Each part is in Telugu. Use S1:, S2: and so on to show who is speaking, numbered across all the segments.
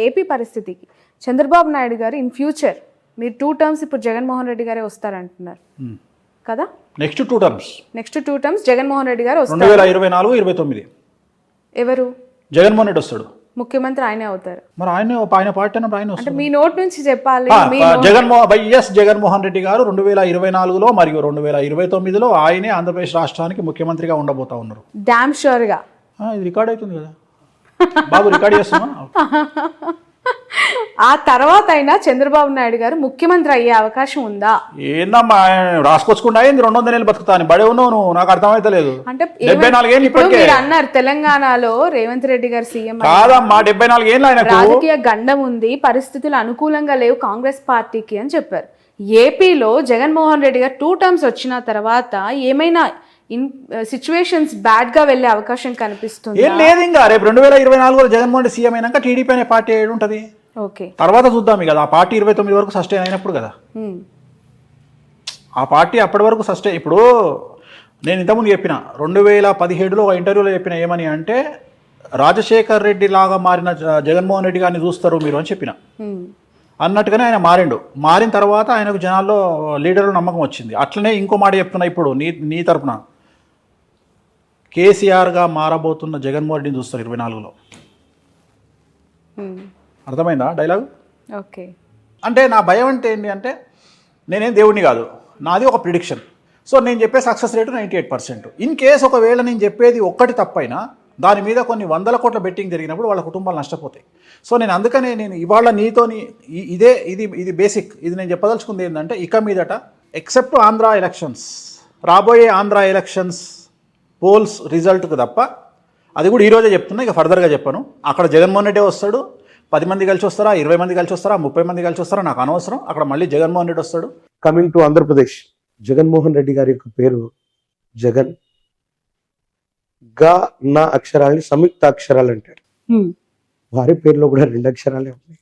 S1: ఏపీ పరిస్థితికి చంద్రబాబు నాయుడు గారు ఇన్ ఫ్యూచర్ మీరు 2 టర్మ్స్ ఇప్పుడు జగన్మోహన్ రెడ్డి గారే వస్తారంటున్నారు కదా?
S2: నెక్స్ట్ 2 టర్మ్స్
S1: జగన్మోహన్ రెడ్డి గారు వస్తారు.
S2: 2024-29
S1: ఎవరు
S2: జగన్మోహన్ రెడ్డి వస్తాడు,
S1: ముఖ్యమంత్రి ఆయనే అవుతారు.
S2: మరి ఆయన పార్టీ అన్నప్పుడు ఆయన
S1: అంటే
S2: వస్తాడు.
S1: మీ నోట్ నుంచి చెప్పాలి.
S2: జగన్మోహన్ రెడ్డి గారు 2024లో మరియు 2029లో ఆయనే ఆంధ్రప్రదేశ్ రాష్ట్రానికి ముఖ్యమంత్రిగా ఉండబోతా ఉన్నారు.
S1: డామ్ షూర్ గా
S2: ఇది రికార్డ్ అవుతుంది కదా బాబు, రికార్డ్ చేస్తున్నా.
S1: ఆ తర్వాత అయినా చంద్రబాబు నాయుడు గారు ముఖ్యమంత్రి అయ్యే అవకాశం ఉందా?
S2: ఏందమ్మా రాసుకొచ్చుకుంటా ఏంది 200 ఏళ్ళు బతుకుతాను బడే ఉన్నావు నువ్వు, నాకు అర్థమైతలేదు.
S1: అంటే
S2: 74 ఏళ్ళు ఇప్పటికే
S1: మీరు అన్నారు తెలంగాణలో రేవంత్ రెడ్డి గారు సీఎం
S2: కాదమ్మా, 74 ఏళ్ళు ఆయనకు
S1: రాజకీయ గండం ఉంది, పరిస్థితులు అనుకూలంగా లేవు కాంగ్రెస్ పార్టీకి అని చెప్పారు. ఏపీలో జగన్మోహన్ రెడ్డి గారు 2 టర్మ్స్ వచ్చిన తర్వాత ఏమైనా సిచ్యువేషన్స్ బ్యాడ్ గా వెళ్లే అవకాశం కనిపిస్తుంది?
S2: ఏం లేదు. ఇంకా రేపు 2024లో జగన్మోహన్ రెడ్డి సీఎం అయినాక టీడీపీ అనే పార్టీ ఏడు ఉంటుంది.
S1: ఓకే,
S2: తర్వాత చూద్దాం. కదా ఆ పార్టీ 29 వరకు సస్టైన్ అయినప్పుడు కదా ఆ పార్టీ అప్పటి వరకు సస్టైన్. ఇప్పుడు నేను ఇంతకుముందు చెప్పిన 2017లో ఒక ఇంటర్వ్యూలో చెప్పిన ఏమని అంటే, రాజశేఖర్ రెడ్డి లాగా మారిన జగన్మోహన్ రెడ్డి గారిని చూస్తారు మీరు అని చెప్పిన. అన్నట్టుగానే ఆయన మారిండు. మారిన తర్వాత ఆయనకు జనాల్లో లీడర్లు నమ్మకం వచ్చింది. అట్లనే ఇంకో మాట చెప్తున్నా ఇప్పుడు నీ తరపున, కేసీఆర్గా మారబోతున్న జగన్మోహన్ రెడ్డిని చూస్తారు 24లో. అర్థమైందా డైలాగ్?
S1: ఓకే.
S2: అంటే నా భయం అంటే ఏంటి అంటే, నేనేం దేవుడిని కాదు, నాది ఒక ప్రిడిక్షన్. సో నేను చెప్పే సక్సెస్ రేటు 98%. ఇన్ కేస్ ఒకవేళ నేను చెప్పేది ఒక్కటి తప్పైనా దాని మీద కొన్ని 100 కోట్ల బెట్టింగ్ జరిగినప్పుడు వాళ్ళ కుటుంబాలు నష్టపోతాయి. సో నేను అందుకనే నేను ఇవాళ నీతోని ఇది బేసిక్. ఇది నేను చెప్పదలుచుకుంది ఏంటంటే, ఇక మీదట ఎక్సెప్ట్ ఆంధ్ర ఎలక్షన్స్, రాబోయే ఆంధ్ర ఎలక్షన్స్ పోల్స్ రిజల్ట్కు తప్ప, అది కూడా ఈరోజే చెప్తున్నా, ఇక ఫర్దర్గా చెప్పను. అక్కడ జగన్మోహన్ రెడ్డి వస్తాడు. 10 మంది కలిసి వస్తారా, 20 మంది కలిసి వస్తారా, 30 మంది కలిసి వస్తారా నాకు అనవసరం. అక్కడ మళ్ళీ జగన్మోహన్ రెడ్డి వస్తాడు.
S3: కమింగ్ టు ఆంధ్రప్రదేశ్, జగన్మోహన్ రెడ్డి గారి యొక్క పేరు జగన్. గా నా అక్షరాలని సంయుక్త అక్షరాలు అంటారు. వారి పేరులో కూడా 2 అక్షరాలే ఉన్నాయి.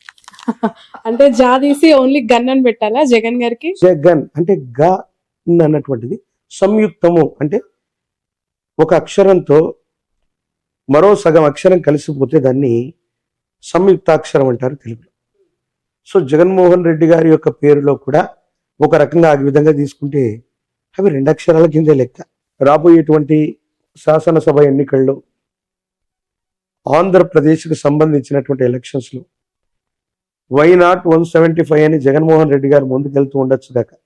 S1: అంటే జా తీసి ఓన్లీ గన్ అని పెట్టాలా జగన్ గారికి?
S3: జగన్ అంటే గా అన్నటువంటిది సంయుక్తము, అంటే ఒక అక్షరంతో మరో సగం అక్షరం కలిసిపోతే దాన్ని సంయుక్తాక్షరం అంటారు తెలుగులో. సో జగన్మోహన్ రెడ్డి గారి యొక్క పేరులో కూడా ఒక రకంగా ఆ విధంగా తీసుకుంటే అవి 2 అక్షరాల కిందే లెక్క. రాబోయేటువంటి శాసనసభ ఎన్నికల్లో ఆంధ్రప్రదేశ్కి సంబంధించినటువంటి ఎలక్షన్స్లో వైనాట్ 175 అని జగన్మోహన్ రెడ్డి గారు ముందుకెళ్తూ ఉండొచ్చు దాకా.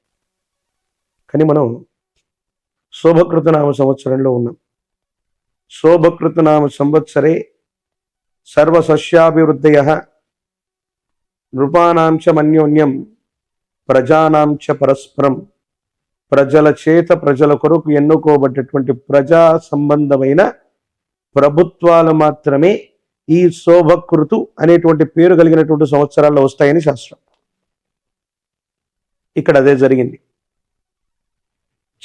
S3: కానీ మనం శోభకృతనామ సంవత్సరంలో ఉన్నాం. శోభకృతనామ సంవత్సరే సర్వసస్యాభివృద్ధయః నృపానాంచ మన్యోన్యం ప్రజానాంచ పరస్పరం. ప్రజల చేత ప్రజల కొరకు ఎన్నుకోబడ్డటువంటి ప్రజా సంబంధమైన ప్రభుత్వాలు మాత్రమే ఈ శోభకృతు అనేటువంటి పేరు కలిగినటువంటి సంవత్సరాల్లో వస్తాయని శాస్త్రం. ఇక్కడ అదే జరిగింది.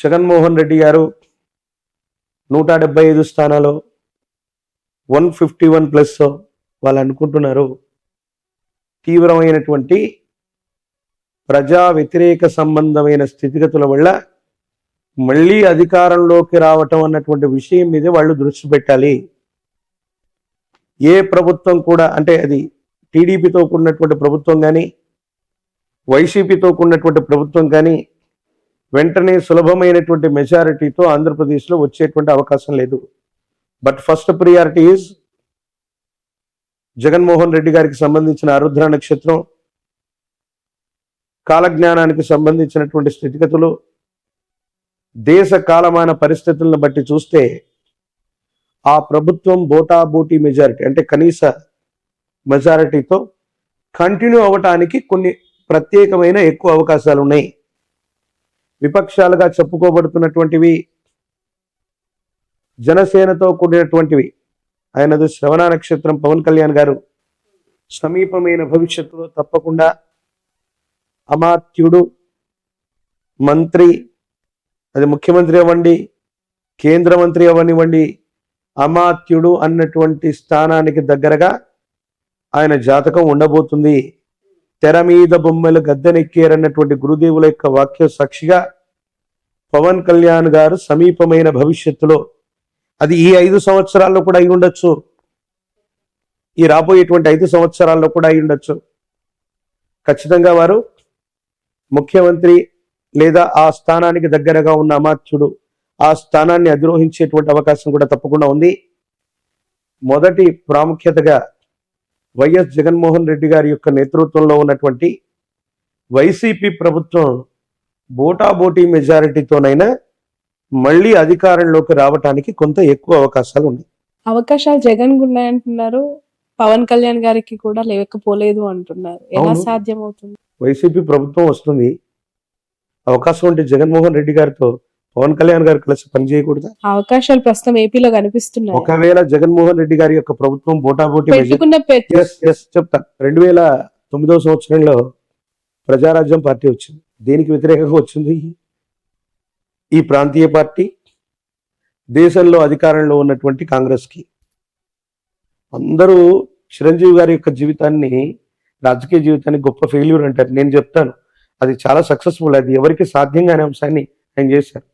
S3: జగన్మోహన్ రెడ్డి గారు 175 స్థానాలు 151+ వాళ్ళు అనుకుంటున్నారు. తీవ్రమైనటువంటి ప్రజా వ్యతిరేక సంబంధమైన స్థితిగతుల వల్ల మళ్ళీ అధికారంలోకి రావటం అన్నటువంటి విషయం మీద వాళ్ళు దృష్టి పెట్టాలి. ఏ ప్రభుత్వం కూడా, అంటే అది టీడీపీతో కూడినటువంటి ప్రభుత్వం కానీ వైసీపీతో కూడినటువంటి ప్రభుత్వం కానీ వెంటనే సులభమైనటువంటి మెజారిటీతో ఆంధ్రప్రదేశ్లో వచ్చేటువంటి అవకాశం లేదు. But first priority is Jaganmohan Reddy గారికి సంబంధించిన ఆరుద్ర నక్షత్రం, కాలజ్ఞానానికి సంబంధించినటువంటి స్థితిగతులు, దేశ కాలమాన పరిస్థితులను బట్టి చూస్తే ఆ ప్రభుత్వం బోటాబోటీ మెజారిటీ, అంటే కనీస మెజారిటీతో కంటిన్యూ అవ్వటానికి కొన్ని ప్రత్యేకమైన ఎక్కువ అవకాశాలు ఉన్నాయి. విపక్షాలుగా చెప్పుకోబడుతున్నటువంటివి జనసేనతో కూడినటువంటివి. ఆయనది శ్రవణ నక్షత్రం. పవన్ కళ్యాణ్ గారు సమీపమైన భవిష్యత్తులో తప్పకుండా అమాత్యుడు, మంత్రి, అది ముఖ్యమంత్రి అవ్వండి, కేంద్ర మంత్రి అవ్వనివ్వండి, అమాత్యుడు అన్నటువంటి స్థానానికి దగ్గరగా ఆయన జాతకం ఉండబోతుంది. తెర మీద బొమ్మలు గద్దెనెక్కారన్నటువంటి గురుదేవుల యొక్క వాక్య సాక్షిగా పవన్ కళ్యాణ్ గారు సమీపమైన భవిష్యత్తులో, అది ఈ 5 సంవత్సరాల్లో కూడా అయి ఉండొచ్చు, ఈ రాబోయేటువంటి 5 సంవత్సరాల్లో కూడా అయి ఉండొచ్చు. ఖచ్చితంగా వారు ముఖ్యమంత్రి లేదా ఆ స్థానానికి దగ్గరగా ఉన్న అమాత్యుడు ఆ స్థానాన్ని అధిరోహించేటువంటి అవకాశం కూడా తప్పకుండా ఉంది. మొదటి ప్రాముఖ్యతగా వైఎస్ జగన్మోహన్ రెడ్డి గారి యొక్క నేతృత్వంలో ఉన్నటువంటి వైసీపీ ప్రభుత్వం బోటాబోటీ మెజారిటీతోనైనా మళ్ళీ అధికారంలోకి రావటానికి కొంత ఎక్కువ అవకాశాలు ఉన్నాయి.
S4: అవకాశాలు జగన్ ఉన్నాయంటున్నారు, పవన్ కళ్యాణ్ గారికి కూడా లేకపోలేదు అంటున్నారు. ఎలా
S3: అవును.
S4: సాధ్యమవుతుంది?
S3: వైసీపీ ప్రభుత్వం వస్తుంది, అవకాశం ఉంటే జగన్మోహన్ రెడ్డి గారితో పవన్ కళ్యాణ్ గారు కలిసి పనిచేయకూడదా?
S4: అవకాశాలు ప్రస్తుతం ఏపీలో కనిపిస్తున్నాయి.
S3: ఒకవేళ జగన్మోహన్ రెడ్డి గారి యొక్క ప్రభుత్వం బోటాబోటీ
S4: పెట్టుకున్న
S3: చెప్తాను. 2009 సంవత్సరంలో ప్రజారాజ్యం పార్టీ వచ్చింది. దేనికి వ్యతిరేకంగా వచ్చింది? ఈ ప్రాంతీయ పార్టీ దేశంలో అధికారంలో ఉన్నటువంటి కాంగ్రెస్ కి. అందరూ చిరంజీవి గారి యొక్క జీవితాన్ని, రాజకీయ జీవితాన్ని గొప్ప ఫెయిల్యూర్ అంటారు. నేను చెప్తాను అది చాలా సక్సెస్ఫుల్. అది ఎవరికి సాధ్యం కాని అంశాన్ని ఆయన చేశారు.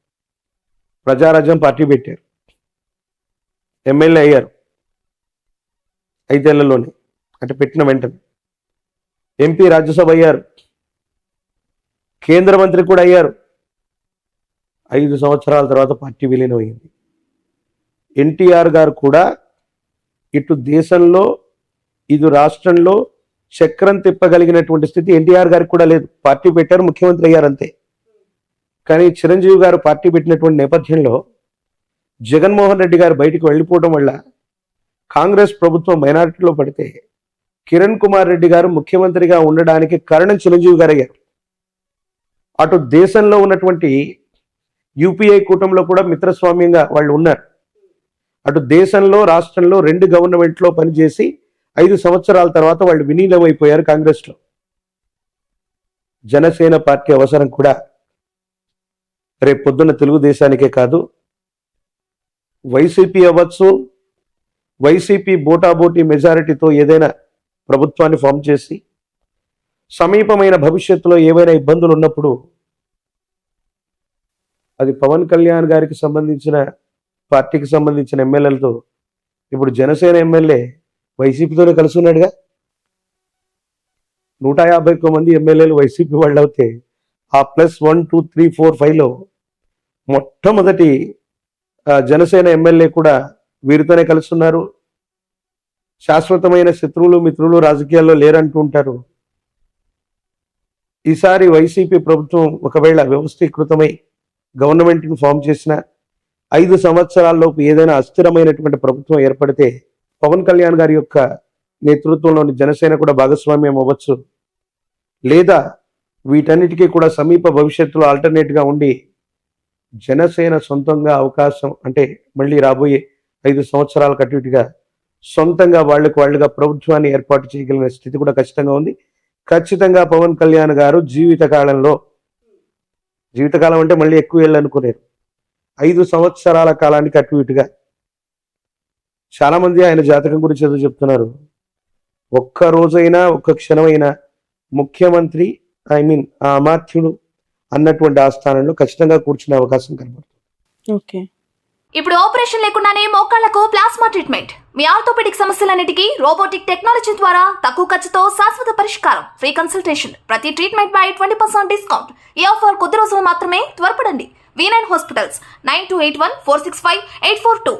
S3: ప్రజారాజ్యం పార్టీ పెట్టారు, ఎమ్మెల్యే అయ్యారు 5 ఏళ్లలోనే, అంటే పెట్టిన వెంటనే ఎంపీ, రాజ్యసభ అయ్యారు, కేంద్ర మంత్రి కూడా అయ్యారు. 5 సంవత్సరాల తర్వాత పార్టీ విలీనం అయింది. ఎన్టీఆర్ గారు కూడా ఇటు దేశంలో ఇటు రాష్ట్రంలో చక్రం తిప్పగలిగినటువంటి స్థితి ఎన్టీఆర్ గారికి కూడా లేదు. పార్టీ పెట్టారు, ముఖ్యమంత్రి అయ్యారు అంతే. కానీ చిరంజీవి గారు పార్టీ పెట్టినటువంటి నేపథ్యంలో జగన్మోహన్ రెడ్డి గారు బయటికి వెళ్ళిపోవడం వల్ల కాంగ్రెస్ ప్రభుత్వం మైనారిటీలో పడితే కిరణ్ కుమార్ రెడ్డి గారు ముఖ్యమంత్రిగా ఉండడానికి కారణం చిరంజీవి గారు అయ్యారు. అటు దేశంలో ఉన్నటువంటి యూపీఐ కూటమిలో కూడా మిత్రస్వామ్యంగా వాళ్ళు ఉన్నారు. అటు దేశంలో రాష్ట్రంలో 2 గవర్నమెంట్లో పనిచేసి 5 సంవత్సరాల తర్వాత వాళ్ళు విలీనం అయిపోయారు కాంగ్రెస్లో. జనసేన పార్టీ అవసరం కూడా రేపు పొద్దున్న తెలుగుదేశానికే కాదు, వైసీపీ అవ్వచ్చు, వైసీపీ బోటాబోటీ మెజారిటీతో ఏదైనా ప్రభుత్వాన్ని ఫామ్ చేసి సమీపమైన భవిష్యత్తులో ఏవైనా ఇబ్బందులు ఉన్నప్పుడు అది పవన్ కళ్యాణ్ గారికి సంబంధించిన పార్టీకి సంబంధించిన ఎమ్మెల్యేలతో, ఇప్పుడు జనసేన ఎమ్మెల్యే వైసీపీతోనే కలిసి ఉన్నాడుగా. 151 మంది ఎమ్మెల్యేలు వైసీపీ వాళ్ళు అవుతే ఆ ప్లస్ 1, 2, 3, 4, 5లో మొట్టమొదటి జనసేన ఎమ్మెల్యే కూడా వీరితోనే కలుస్తున్నారు. శాశ్వతమైన శత్రువులు మిత్రులు రాజకీయాల్లో లేరంటూ ఉంటారు. ఈసారి వైసీపీ ప్రభుత్వం ఒకవేళ వ్యవస్థీకృతమై గవర్నమెంట్ని ఫామ్ చేసిన 5 సంవత్సరాల్లోపు ఏదైనా అస్థిరమైనటువంటి ప్రభుత్వం ఏర్పడితే పవన్ కళ్యాణ్ గారి యొక్క నేతృత్వంలోని జనసేన కూడా భాగస్వామ్యం అవ్వచ్చు. లేదా వీటన్నిటికీ కూడా సమీప భవిష్యత్తులో ఆల్టర్నేట్గా ఉండి జనసేన సొంతంగా అవకాశం, అంటే మళ్ళీ రాబోయే 5 సంవత్సరాల కట్టుగా సొంతంగా వాళ్ళుగా ప్రభుత్వాన్ని ఏర్పాటు చేయగలిగిన స్థితి కూడా ఖచ్చితంగా ఉంది. ఖచ్చితంగా పవన్ కళ్యాణ్ గారు జీవితకాలం అంటే మళ్ళీ ఎక్కువ ఏళ్ళు అనుకునేరు, 5 సంవత్సరాల కాలానికి అటు ఇటుగా. చాలా మంది ఆయన జాతకం గురించి ఏదో చెప్తున్నారు. ఒక్క రోజైనా ఒక్క క్షణమైనా ముఖ్యమంత్రి ఆ అమాత్యుడు అన్నటువంటి ఆ స్థానంలో ఖచ్చితంగా కూర్చునే అవకాశం కనబడుతుంది.
S4: ఓకే.
S5: ఇప్పుడు ఆపరేషన్ లేకుండానే మోకాళ్లకు ప్లాస్మా ట్రీట్మెంట్. మీ ఆర్థోపెడిక్ సమస్యలన్నిటికీ రోబోటిక్ టెక్నాలజీ ద్వారా తక్కువ ఖర్చుతో శాశ్వత పరిష్కారం. Free consultation. ప్రతి ట్రీట్మెంట్ పై 20% డిస్కౌంట్. ఈ ఆఫర్ కొద్ది రోజులు మాత్రమే. త్వరపడండి. V9 hospitals 9281465842.